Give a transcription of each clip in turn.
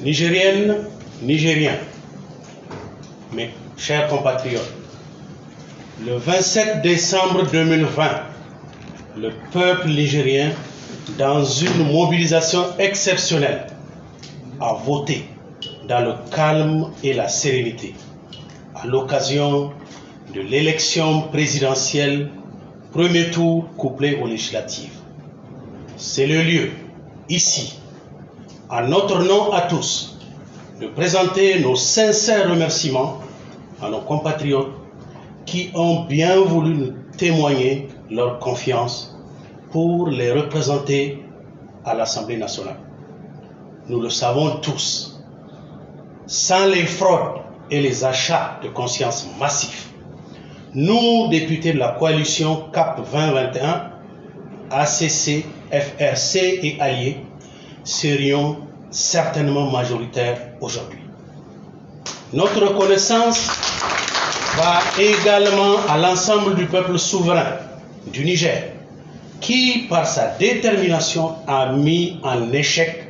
Nigériennes, Nigériens, mes chers compatriotes, le 27 décembre 2020, le peuple nigérien, dans une mobilisation exceptionnelle, a voté dans le calme et la sérénité à l'occasion de l'élection présidentielle, premier tour couplé aux législatives. C'est le lieu, ici, en notre nom à tous, de présenter nos sincères remerciements à nos compatriotes qui ont bien voulu nous témoigner leur confiance pour les représenter à l'Assemblée nationale. Nous le savons tous, sans les fraudes et les achats de conscience massifs, nous, députés de la coalition CAP 2021, ACC, FRC et alliés, serions certainement majoritaires aujourd'hui. Notre reconnaissance va également à l'ensemble du peuple souverain du Niger, qui, par sa détermination, a mis en échec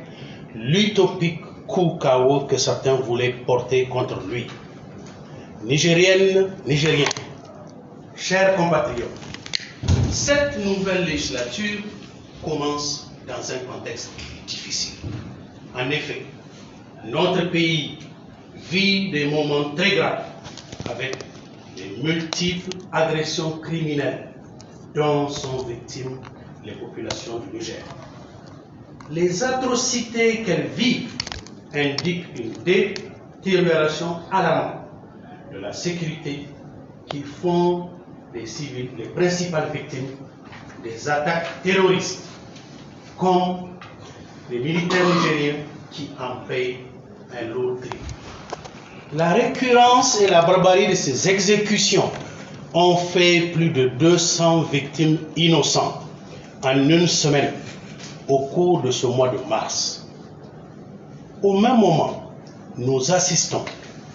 l'utopique coup KO que certains voulaient porter contre lui. Nigériennes, Nigériens, chers compatriotes, cette nouvelle législature commence dans un contexte difficile. En effet, notre pays vit des moments très graves avec les multiples agressions criminelles dont sont victimes les populations du Niger. Les atrocités qu'elles vivent indiquent une détérioration alarmante de la sécurité qui font des civils les principales victimes des attaques terroristes, comme les militaires nigériens qui en payent un lourd tribut. La récurrence et la barbarie de ces exécutions ont fait plus de 200 victimes innocentes en une semaine au cours de ce mois de mars. Au même moment, nous assistons,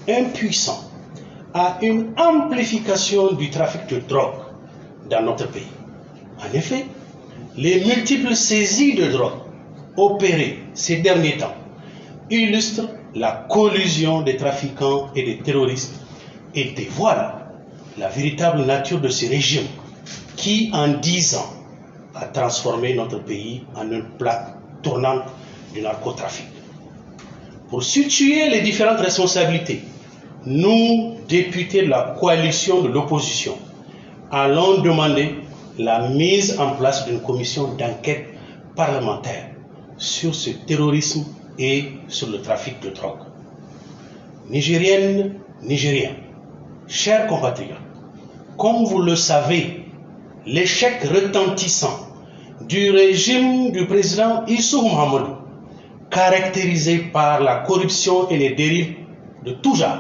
impuissants, à une amplification du trafic de drogue dans notre pays. En effet, les multiples saisies de drogue opérées ces derniers temps illustrent la collusion des trafiquants et des terroristes et dévoilent la véritable nature de ces régimes qui, en 10 ans, a transformé notre pays en une plaque tournante du narcotrafic. Pour situer les différentes responsabilités, nous, députés de la coalition de l'opposition, allons demander la mise en place d'une commission d'enquête parlementaire sur ce terrorisme et sur le trafic de drogue. Nigériennes, Nigériens, chers compatriotes, comme vous le savez, l'échec retentissant du régime du président Issoufou Mahamadou, caractérisé par la corruption et les dérives de tout genre,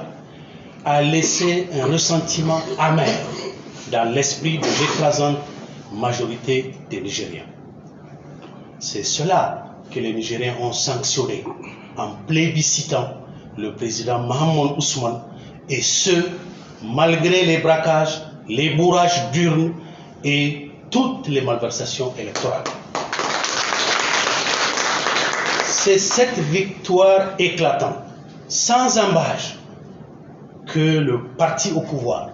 a laissé un ressentiment amer dans l'esprit de l'écrasante majorité des Nigériens. C'est cela que les Nigériens ont sanctionné en plébiscitant le président Mahamadou Ousmane, et ce, malgré les braquages, les bourrages d'urnes et toutes les malversations électorales. C'est cette victoire éclatante, sans embâche, que le parti au pouvoir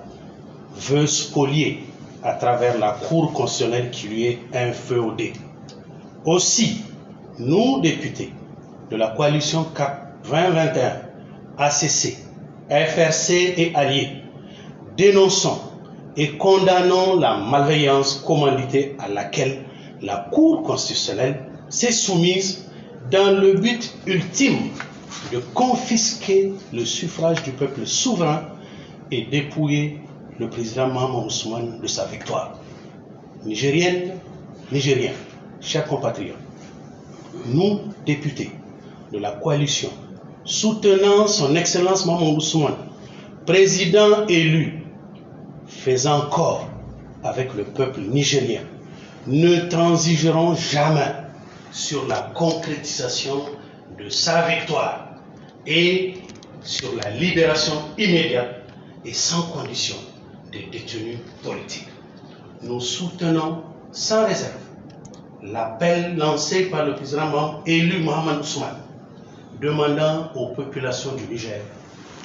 veut spolier à travers la Cour constitutionnelle qui lui est inféodée. Aussi, nous, députés de la coalition CAP 2021, ACC, FRC et alliés, dénonçons et condamnons la malveillance commanditée à laquelle la Cour constitutionnelle s'est soumise dans le but ultime de confisquer le suffrage du peuple souverain et dépouiller le président Mahamadou Ousmane de sa victoire. Nigériennes, Nigériens, chers compatriotes, nous, députés de la coalition, soutenant son Excellence Mahamadou Ousmane, président élu, faisant corps avec le peuple nigérien, ne transigerons jamais sur la concrétisation de sa victoire et sur la libération immédiate et sans condition des détenus politiques. Nous soutenons sans réserve l'appel lancé par le président élu Mahamadou Ousmane demandant aux populations du Niger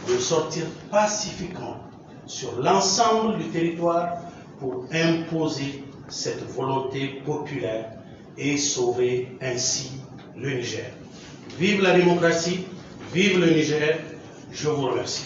de sortir pacifiquement sur l'ensemble du territoire pour imposer cette volonté populaire et sauver ainsi le Niger. Vive la démocratie, vive le Niger, je vous remercie.